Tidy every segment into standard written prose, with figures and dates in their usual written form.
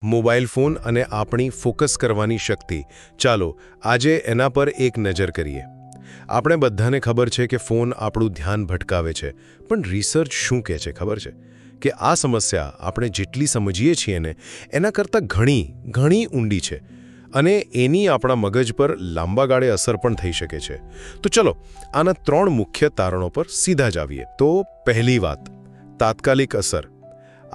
Mobile phone અને આપણી focus કરવાની શક્તિ ચાલો આજે એના પર એક નજર કરીએ. આપણે બધાને ખબર છે કે ફોન આપણું ધ્યાન ભટકાવે છે, પણ રિસર્ચ શું કહે છે ખબર છે કે આ સમસ્યા આપણે જેટલી સમજીએ છીએ ને એના કરતાં ઘણી ઊંડી છે અને એની આપણા મગજ પર લાંબા ગાળે અસર પણ થઈ શકે છે. તો ચલો આના 3 મુખ્ય તારણો પર સીધા જ આવીએ. તો પહેલી વાત, તાત્કાલિક અસર.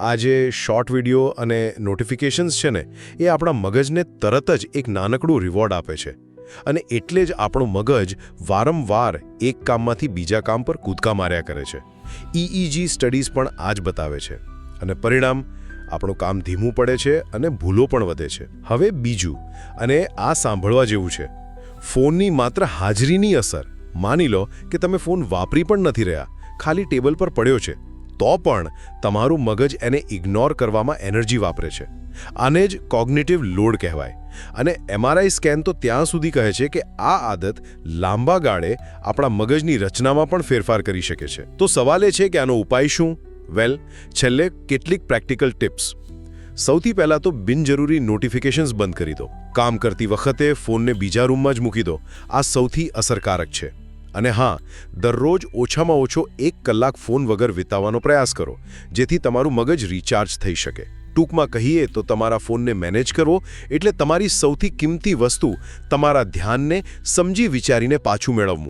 આ જે શોર્ટ વિડીયો અને નોટિફિકેશન્સ છે ને એ આપણા મગજને તરત જ એક નાનકડું રિવોર્ડ આપે છે અને એટલે જ આપણું મગજ વારંવાર એક કામમાંથી બીજા કામ પર કૂદકા માર્યા કરે છે. EEG સ્ટડીઝ પણ આ જ બતાવે છે અને પરિણામ આપણું કામ ધીમું પડે છે અને ભૂલો પણ વધે છે. હવે બીજું, અને આ સાંભળવા જેવું છે, ફોનની માત્ર હાજરીની અસર. માની લો કે તમે ફોન વાપરી પણ નથી રહ્યા, ખાલી ટેબલ પર પડ્યો છે, તો પણ તમારું મગજ એને ઇગ્નોર કરવામાં એનર્જી વાપરે છે. આને જ કોગ્નિટિવ લોડ કહેવાય. અને MRI સ્કેન તો ત્યાં સુધી કહે છે કે આ આદત લાંબા ગાળે આપણા મગજની રચનામાં પણ ફેરફાર કરી શકે છે. તો સવાલ એ છે કે આનો ઉપાય શું? વેલ, છેલ્લે કેટલીક પ્રેક્ટિકલ ટિપ્સ. સૌથી પહેલાં તો બિનજરૂરી નોટિફિકેશન્સ બંધ કરી દો. કામ કરતી વખતે ફોનને બીજા રૂમમાં જ મૂકી દો. આ સૌથી અસરકારક છે. અને હા, દરરોજ ઓછામાં ઓછો 1 કલાક ફોન વગર વિતાવવાનો પ્રયાસ કરો, જેથી તમારું મગજ રિચાર્જ થઈ શકે. ટૂંકમાં કહીએ તો તમારા ફોનને મેનેજ કરવો એટલે તમારી સૌથી કિંમતી વસ્તુ, તમારા ધ્યાનને સમજી વિચારીને પાછું મેળવવું.